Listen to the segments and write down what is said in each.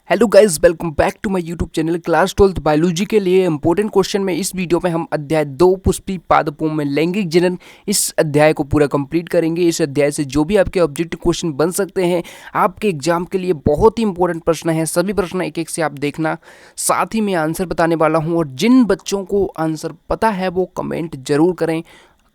Hello guys, welcome back to my YouTube channel class 12th biology के लिए important question में इस video में हम अध्याय 2 पुष्पी पादपों में लैंगिक जनन इस अध्याय को पूरा कंप्लीट करेंगे। इस अध्याय से जो भी आपके ऑब्जेक्टिव क्वेश्चन बन सकते हैं आपके एग्जाम के लिए बहुत ही इंपॉर्टेंट प्रश्न है। सभी प्रश्न एक एक से आप देखना, साथ ही मैं आंसर बताने वाला हूँ। और जिन बच्चों को आंसर पता है वो कमेंट जरूर करें।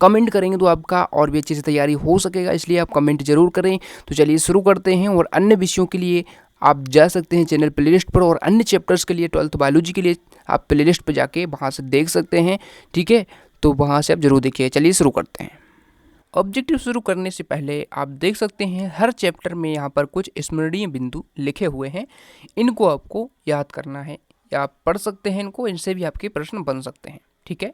कमेंट करेंगे तो आपका और भी अच्छे से तैयारी हो सकेगा, इसलिए आप कमेंट जरूर करें। तो चलिए शुरू करते हैं। और अन्य विषयों के लिए आप जा सकते हैं चैनल प्लेलिस्ट पर, और अन्य चैप्टर्स के लिए 12th बायोलॉजी के लिए आप प्लेलिस्ट पर जाके वहाँ से देख सकते हैं। ठीक है, तो वहाँ से आप जरूर देखिए। चलिए शुरू करते हैं। ऑब्जेक्टिव शुरू करने से पहले आप देख सकते हैं हर चैप्टर में यहाँ पर कुछ स्मरणीय बिंदु लिखे हुए हैं, इनको आपको याद करना है या आप पढ़ सकते हैं इनको, इनसे भी आपके प्रश्न बन सकते हैं। ठीक है,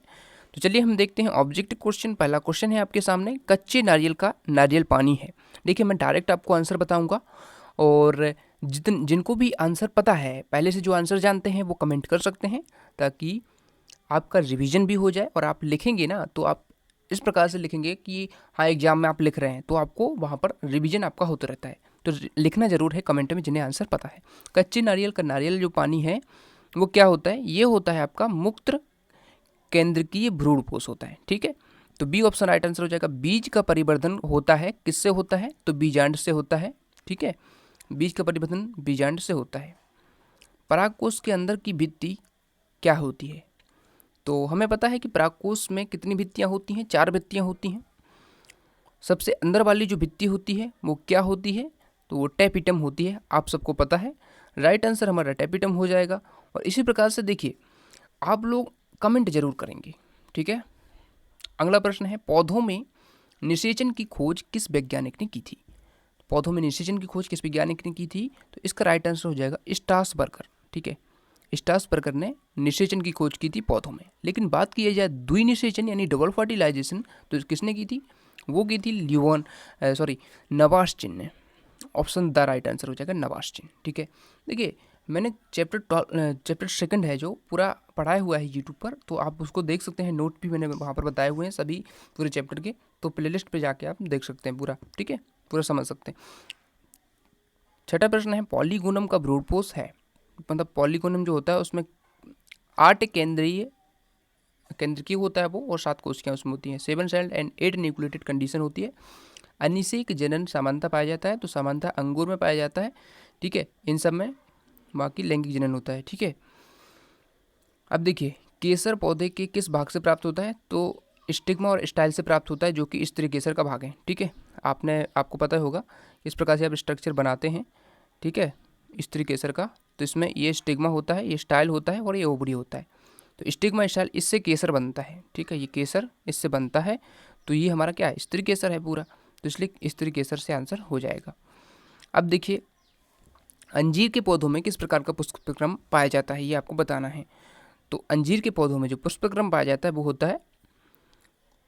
तो चलिए हम देखते हैं ऑब्जेक्टिव क्वेश्चन। पहला क्वेश्चन है आपके सामने, कच्चे नारियल का नारियल पानी है। देखिए मैं डायरेक्ट आपको आंसर बताऊंगा, और जिनको भी आंसर पता है, पहले से जो आंसर जानते हैं वो कमेंट कर सकते हैं, ताकि आपका रिवीजन भी हो जाए। और आप लिखेंगे ना तो आप इस प्रकार से लिखेंगे कि हाँ एग्जाम में आप लिख रहे हैं तो आपको वहाँ पर रिवीजन आपका होता रहता है। तो लिखना जरूर है कमेंट में जिन्हें आंसर पता है। कच्चे नारियल का नारियल जो पानी है वो क्या होता है? ये होता है आपका मूत्र केंद्रकीय भ्रूणपोष होता है। ठीक है, तो बी ऑप्शन राइट आंसर हो जाएगा। बीज का परिवर्धन होता है, किससे होता है? तो बीजांड से होता है। ठीक है, बीज का परिवर्धन बीजांड से होता है। परागकोश के अंदर की भित्ति क्या होती है? तो हमें पता है कि परागकोश में कितनी भित्तियां होती हैं? 4 भित्तियां होती हैं। सबसे अंदर वाली जो भित्ति होती है वो क्या होती है? तो वो टैपिटम होती है, आप सबको पता है। राइट आंसर हमारा टैपिटम हो जाएगा। और इसी प्रकार से देखिए आप लोग कमेंट जरूर करेंगे। ठीक है, अगला प्रश्न है, पौधों में निषेचन की खोज किस वैज्ञानिक ने की थी? पौधों में निषेचन की खोज किस वैज्ञानिक ने की थी? तो इसका राइट आंसर हो जाएगा स्ट्रासबर्गर। ठीक है, स्ट्रासबर्गर ने निषेचन की खोज की थी पौधों में। लेकिन बात की जाए द्विनिषेचन यानी डबल फर्टिलाइजेशन, तो किसने की थी? वो की थी नबास्चिन ने। ऑप्शन द राइट आंसर हो जाएगा नबास्चिन। ठीक है, देखिए मैंने चैप्टर सेकंड है जो पूरा पढ़ाया हुआ है यूट्यूब पर, तो आप उसको देख सकते हैं। नोट भी मैंने वहाँ पर बताए हुए हैं सभी पूरे चैप्टर के, तो प्लेलिस्ट पे जाके आप देख सकते हैं पूरा। ठीक है, पूरा समझ सकते हैं। छठा प्रश्न है, पॉलीगोनम का भ्रूणपोष है, मतलब पॉलीगोनम जो होता है उसमें 8 केंद्रीय होता है वो, और 7 कोशिकाएं उसमें होती हैं। 7 सेल्ड एंड 8 न्यूक्लिएटेड कंडीशन होती है। अनिषेक जनन सामान्यतः पाया जाता है, तो सामान्यतः अंगूर में पाया जाता है। ठीक है, इन सब में बाकी लैंगिक जनन होता है। ठीक है, अब देखिए केसर पौधे के किस भाग से प्राप्त होता है? तो स्टिग्मा और स्टाइल से प्राप्त होता है, जो कि स्त्री केसर का भाग है। ठीक है, आपको पता होगा इस प्रकार से आप स्ट्रक्चर बनाते हैं। ठीक है, स्त्री केसर का, तो इसमें ये स्टिग्मा होता है, ये स्टाइल होता है, और ये ओवरी होता है। तो स्टिग्मा स्टाइल इससे केसर बनता है। ठीक है, ये केसर इससे बनता है, तो ये हमारा क्या है? स्त्री केसर है पूरा, तो इसलिए स्त्री केसर से आंसर हो जाएगा। अब देखिए अंजीर के पौधों में किस प्रकार का पुष्पक्रम पाया जाता है, ये आपको बताना है। तो अंजीर के पौधों में जो पुष्पक्रम पाया जाता है वो होता है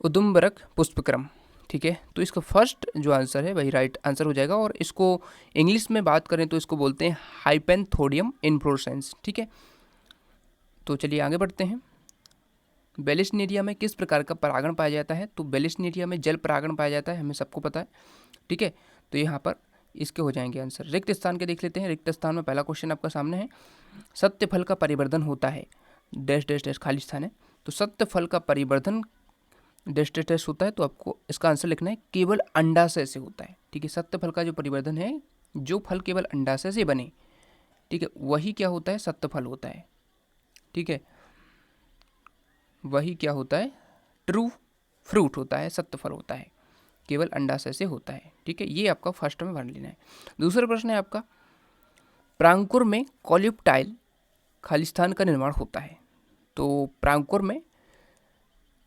उदुम्बरक पुष्पक्रम। ठीक है, तो इसका फर्स्ट जो आंसर है वही राइट आंसर हो जाएगा। और इसको इंग्लिश में बात करें तो इसको बोलते हैं हाइपेंथोडियम इन्फ्लोरेसेंस। ठीक है, तो चलिए आगे बढ़ते हैं। बेलिस्नेरिया में किस प्रकार का परागण पाया जाता है? तो बेलिस्नेरिया में जल परागण पाया जाता है, हमें सबको पता है। ठीक है, तो यहाँ पर इसके हो जाएंगे आंसर। रिक्त स्थान के देख लेते हैं। रिक्त स्थान में पहला क्वेश्चन आपका सामने है, सत्य फल का परिवर्धन होता है डैश डैश डैश, खाली स्थान है। तो सत्य फल का परिवर्धन डैश डैश डैश होता है, तो आपको इसका आंसर लिखना है केवल अंडाशय से होता है। ठीक है, सत्य फल का जो परिवर्धन है, जो फल केवल अंडाशय से बने, ठीक है, वही क्या होता है? सत्य फल होता है। ठीक है, वही क्या होता है? ट्रू फ्रूट होता है, सत्य फल होता है, केवल अंडाशय से होता है। ठीक है, ये आपका फर्स्ट में भर लेना है। दूसरा प्रश्न है आपका, प्रांकुर में कॉल्यूप्टाइल खालिस्तान का निर्माण होता है। तो प्रांकुर में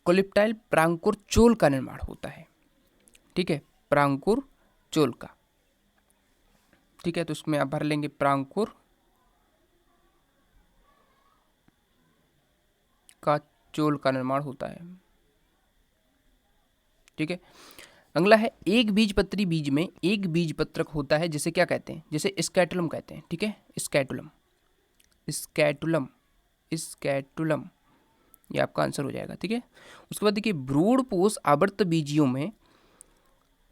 कॉल्यूप्टाइल प्रांकुर चोल का निर्माण होता है। ठीक है, प्रांकुर चोल का। ठीक है, तो इसमें आप भर लेंगे प्रांकुर का चोल का निर्माण होता है। ठीक है, अगला है, एक बीजपत्री बीज में एक बीजपत्रक होता है जिसे क्या कहते हैं? जिसे स्कैटुलम कहते हैं। ठीक है, स्कैटुलम स्कैटुलम स्कैटुलम, ये आपका आंसर हो जाएगा। ठीक है, उसके बाद देखिए भ्रूणपोष आवर्त बीजियों में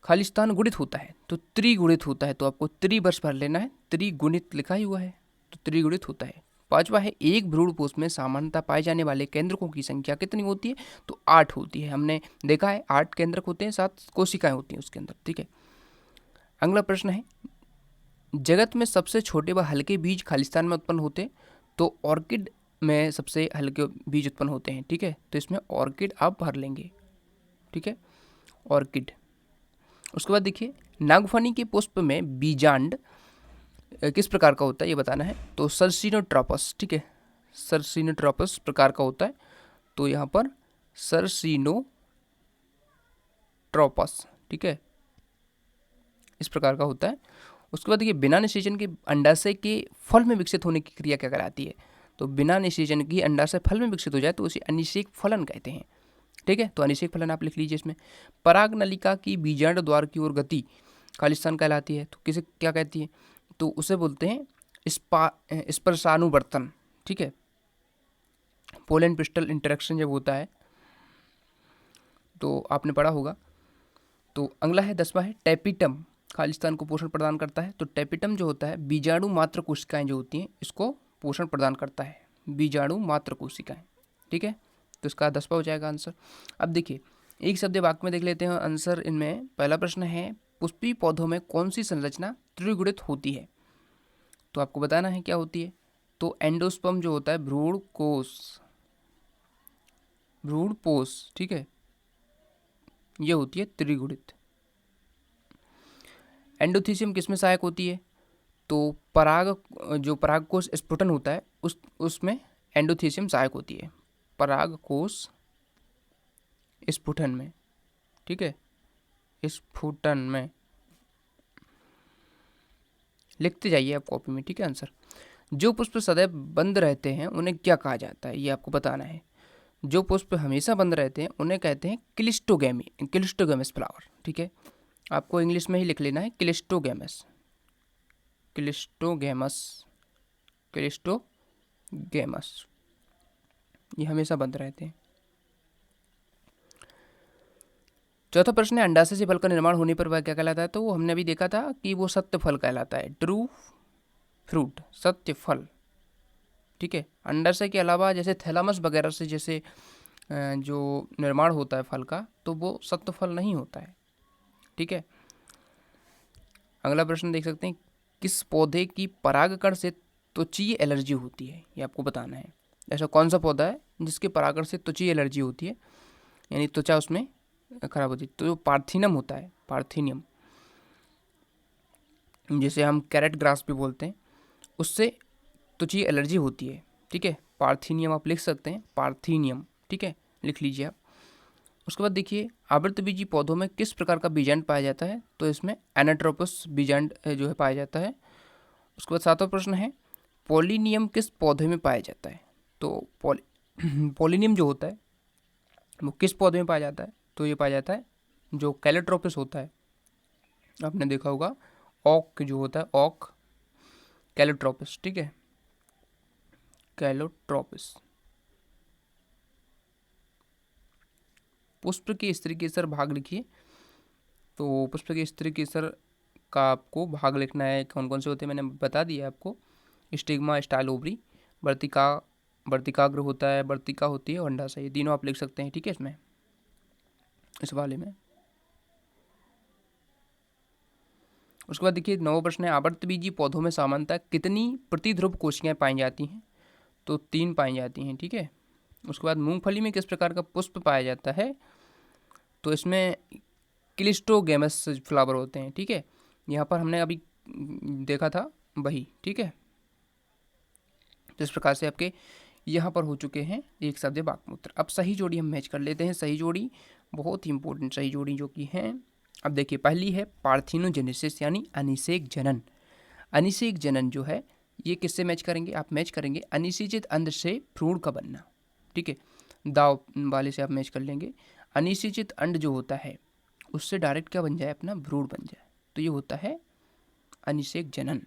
खालिस्तान गुणित होता है, तो त्रिगुणित होता है, तो आपको त्रिवर्ष भर लेना है। त्रिगुणित लिखा ही हुआ है, तो त्रिगुणित होता है। पांचवा है एक भ्रूणपोष में सामान्यतः पाए जाने वाले केंद्रकों की संख्या कितनी होती है, तो 8 होती है। हमने देखा है 8 केंद्रक होते हैं, 7 कोशिकाएं होती हैं उसके अंदर, ठीक है। अगला प्रश्न है जगत में सबसे छोटे व हल्के बीज खालिस्तान में उत्पन्न होते, तो ऑर्किड में सबसे हल्के बीज उत्पन्न होते हैं, ठीक है। तो इसमें ऑर्किड आप भर लेंगे, ठीक है, ऑर्किड। उसके बाद देखिए नागफनी के पुष्प में बीजांड किस प्रकार का होता है ये बताना है, तो सर्सिनोट्रोपस, ठीक है, सर्सिनोट्रोपस प्रकार का होता है। तो यहाँ पर सर्सिनोट्रोपस, ठीक है, इस प्रकार का होता है। उसके बाद देखिए बिना निषेचन के अंडाशय के फल में विकसित होने की क्रिया क्या कहलाती है, तो बिना निषेचन की अंडाशय फल में विकसित हो जाए तो उसे अनिषेक फलन कहते हैं, ठीक है। तो अनिषेक फलन आप लिख लीजिए इसमें। पराग नलिका की बीजांड द्वार की ओर गति खालिस्तान कहलाती है, तो किसे क्या कहती है, तो उसे बोलते हैं स्पर्शानुवर्तन, ठीक है, पोलन पिस्टल इंटरेक्शन जब होता है तो आपने पढ़ा होगा। तो अगला है 10वां है टेपिटम खालिस्तान को पोषण प्रदान करता है। तो टेपिटम जो होता है बीजाणु मात्र कोशिकाएं जो होती हैं इसको पोषण प्रदान करता है, बीजाणु मात्र कोशिकाएं, ठीक है। तो इसका 10वां हो जाएगा आंसर। अब देखिए एक शब्द वाक्य में देख लेते हैं आंसर इनमें। पहला प्रश्न है पुष्पीय पौधों में कौन सी संरचना त्रिगुणित होती है, तो आपको बताना है क्या होती है। तो एंडोस्पर्म जो होता है भ्रूणपोष, ठीक है, ये होती है त्रिगुणित। एंडोथीसियम किसमें सहायक होती है, तो परागकोश स्फुटन होता है उसमें एंडोथीसियम सहायक होती है, परागकोश स्फुटन में, ठीक है, स्फुटन में लिखते जाइए आप कॉपी में, ठीक है आंसर। जो पुष्प सदैव बंद रहते हैं उन्हें क्या कहा जाता है, ये आपको बताना है। जो पुष्प हमेशा बंद रहते हैं उन्हें कहते हैं क्लिस्टोगेमस फ्लावर, ठीक है। आपको इंग्लिश में ही लिख लेना है क्लिस्टोगेमस, ये हमेशा बंद रहते हैं। चौथा प्रश्न है अंडाशय से फल का निर्माण होने पर वह क्या कहलाता है, तो वो हमने अभी देखा था कि वो सत्य फल कहलाता है, ट्रू फ्रूट, सत्य फल, ठीक है। अंडाशय के अलावा जैसे थैलामस वगैरह से जैसे जो निर्माण होता है फल का, तो वो सत्य फल नहीं होता है, ठीक है। अगला प्रश्न देख सकते हैं किस पौधे की परागकण से त्वचीय एलर्जी होती है, ये आपको बताना है। ऐसा कौन सा पौधा है जिसके परागकण से त्वचीय एलर्जी होती है, यानी त्वचा उसमें खराब होती है, तो जो पार्थिनियम होता है, पार्थिनियम जिसे हम कैरेट ग्रास भी बोलते हैं, उससे त्वचीय एलर्जी होती है, ठीक है। पार्थिनियम आप लिख सकते हैं, पार्थिनियम, ठीक है, लिख लीजिए आप। उसके बाद देखिए आवृतबीजी पौधों में किस प्रकार का बीजांड पाया जाता है, तो इसमें एनाट्रोपस बीजांड जो है पाया जाता है। उसके बाद 7वां प्रश्न है पोलिनियम किस पौधे में पाया जाता है, तो पोलिनियम जो होता है वो किस पौधे में पाया जाता है, तो ये पाया जाता है जो कैलोट्रोपिस होता है, आपने देखा होगा ऑक जो होता है, ऑक कैलोट्रोपिस, ठीक है, कैलोट्रोपिस। पुष्प के स्त्री केसर भाग लिखिए, तो पुष्प के स्त्री केसर का आपको भाग लिखना है, कौन कौन से होते हैं मैंने बता दिया आपको। स्टिग्मा, स्टाइल, ओवरी, वर्तिकाग्र होता है, वर्तिका होती है, और अंडाशय, ये तीनों आप लिख सकते हैं, ठीक है, इसमें इस वाले में। उसके बाद देखिए 9वां प्रश्न है आवर्तबीजी पौधों में सामान्यतः कितनी प्रतिध्रुव कोशिकाएं पाई जाती हैं, तो 3 पाई जाती हैं, ठीक है। उसके बाद मूंगफली में किस प्रकार का पुष्प पाया जाता है, तो इसमें क्लिस्टोगेमस फ्लावर होते हैं, ठीक है। यहाँ पर हमने अभी देखा था वही, ठीक है। जिस प्रकार से आपके यहाँ पर हो चुके हैं एक शब्द वाक्मूत्र। अब सही जोड़ी हम मैच कर लेते हैं, सही जोड़ी बहुत ही इंपॉर्टेंट सही जोड़ी जो कि हैं। अब देखिए पहली है पार्थिनोजेनेसिस यानी अनिषेक जनन। अनिषेक जनन जो है ये किससे मैच करेंगे, आप मैच करेंगे अनिषेचित अंड से भ्रूण का बनना, ठीक है, दाव वाले से आप मैच कर लेंगे। अनिषेचित अंड जो होता है उससे डायरेक्ट क्या बन जाए, अपना भ्रूण बन जाए, तो ये होता है अनिषेक जनन।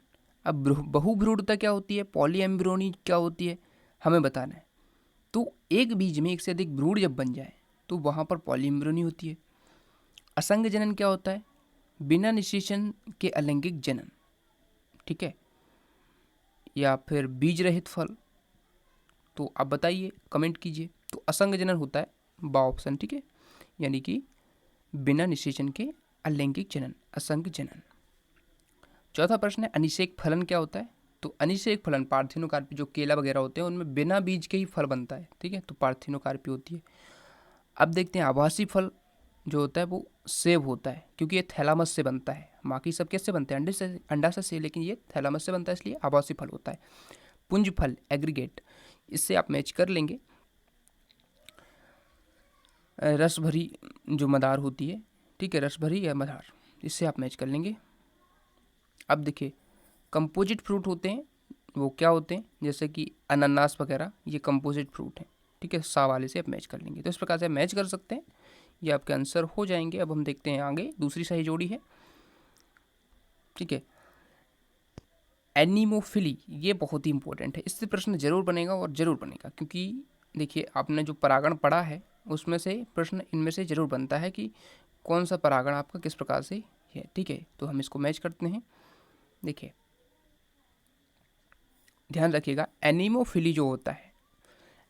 अब बहुभ्रूणता क्या होती है, पॉलीएम्ब्रियोनी क्या होती है, हमें बताना है। तो एक बीज में एक से अधिक भ्रूण जब बन जाए तो वहाँ पर पॉलीएम्ब्रियोनी होती है। असंग जनन क्या होता है, बिना निषेचन के अलैंगिक जनन, ठीक है, या फिर बीज रहित फल? तो आप बताइए, कमेंट कीजिए। तो असंग जनन होता है बा ऑप्शन, ठीक है, यानी कि बिना निषेचन के अलैंगिक जनन, असंग जनन। चौथा प्रश्न है अनिषेक फलन क्या होता है? तो अनिषेक फलन पार्थिनोकार्पी जो केला वगैरह होते हैं उनमें बिना बीज के ही फल बनता है, ठीक है, तो पार्थिनोकार्पी होती है। अब देखते हैं आभासी फल जो होता है वो सेब होता है, क्योंकि ये थैलामस से बनता है। बाकी सब कैसे बनते हैं? अंडाशय से, लेकिन ये थैलामस से बनता है, इसलिए आभासी फल होता है। पुंज फल एग्रीगेट, इससे आप मैच कर लेंगे। रस भरी जो मदार होती है, ठीक है, रस भरी या मदार, इससे आप मैच कर लेंगे। अब देखिए कंपोजिट फ्रूट होते हैं, वो क्या होते हैं? जैसे कि अनानास वगैरह, ये कंपोजिट फ्रूट हैं, ठीक है, सा वाले से आप मैच कर लेंगे। तो इस प्रकार से आप मैच कर सकते हैं, ये आपके आंसर हो जाएंगे। अब हम देखते हैं आगे, दूसरी सही जोड़ी है, ठीक है, एनिमोफिली, ये बहुत ही इंपॉर्टेंट है, इससे प्रश्न जरूर बनेगा और जरूर बनेगा, क्योंकि देखिए आपने जो परागण पढ़ा है उसमें से प्रश्न इनमें से जरूर बनता है कि कौन सा परागण आपका किस प्रकार से है, ठीक है। तो हम इसको मैच करते हैं। देखिए ध्यान रखिएगा, एनिमोफिली जो होता है,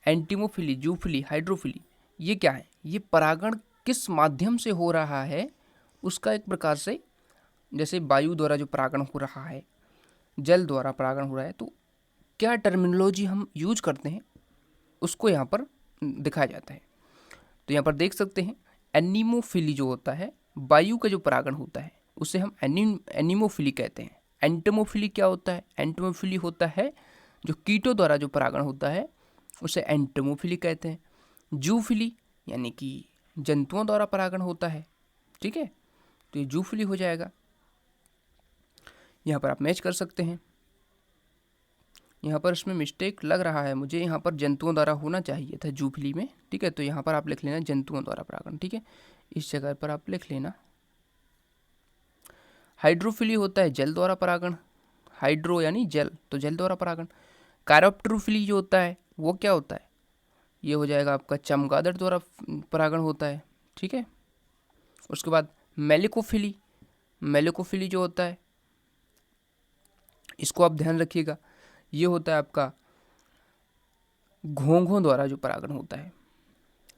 एंटीमोफिली, जूफिली, हाइड्रोफिली, ये क्या है? ये परागण किस माध्यम से हो रहा है उसका एक प्रकार से, जैसे वायु द्वारा जो परागण हो रहा है, जल द्वारा परागण हो रहा है, तो क्या टर्मिनोलॉजी हम यूज करते हैं उसको यहाँ पर दिखाया जाता है। तो यहाँ पर देख सकते हैं एनिमोफिली जो होता है, वायु का जो परागण होता है उसे हम एनिमोफिली कहते हैं। एंटमोफिली क्या होता है? एंटमोफिली होता है जो कीटों द्वारा जो परागण होता है उसे एंटमोफिली कहते हैं। जूफिली यानी कि जंतुओं द्वारा परागण होता है, ठीक है, तो ये जूफिली हो जाएगा। यहाँ पर आप मैच कर सकते हैं। यहाँ पर इसमें मिस्टेक लग रहा है मुझे, यहाँ पर जंतुओं द्वारा होना चाहिए था जूफिली में, ठीक है, तो यहाँ पर आप लिख लेना जंतुओं द्वारा परागण, ठीक है, इस जगह पर आप लिख लेना। हाइड्रोफिली होता है जल द्वारा परागण, हाइड्रो यानी जल, तो जल द्वारा परागण। कायरोप्टेरोफिली जो होता है वो क्या होता है? ये हो जाएगा आपका चमगादड़ द्वारा परागण होता है, ठीक है। उसके बाद मेलिकोफिली, मेलिकोफिली जो होता है इसको आप ध्यान रखिएगा, ये होता है आपका घोंघों द्वारा जो परागण होता है,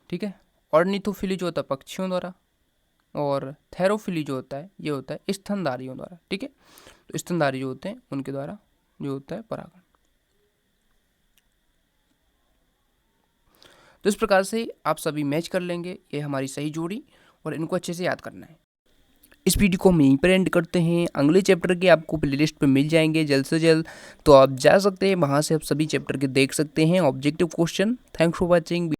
ठीक है। ऑर्निथोफिली जो होता है पक्षियों द्वारा, और थेरोफिली जो होता है ये होता है स्तनधारियों द्वारा, ठीक है, तो स्तनधारी जो होते हैं उनके द्वारा जो होता है परागण। तो इस प्रकार से आप सभी मैच कर लेंगे, ये हमारी सही जोड़ी, और इनको अच्छे से याद करना है। इस वीडियो को हम यहीं पर एंड करते हैं। अगले चैप्टर के आपको प्लेलिस्ट पे मिल जाएंगे जल्द से जल्द, तो आप जा सकते हैं वहाँ से आप सभी चैप्टर के देख सकते हैं objective question. Thanks for watching.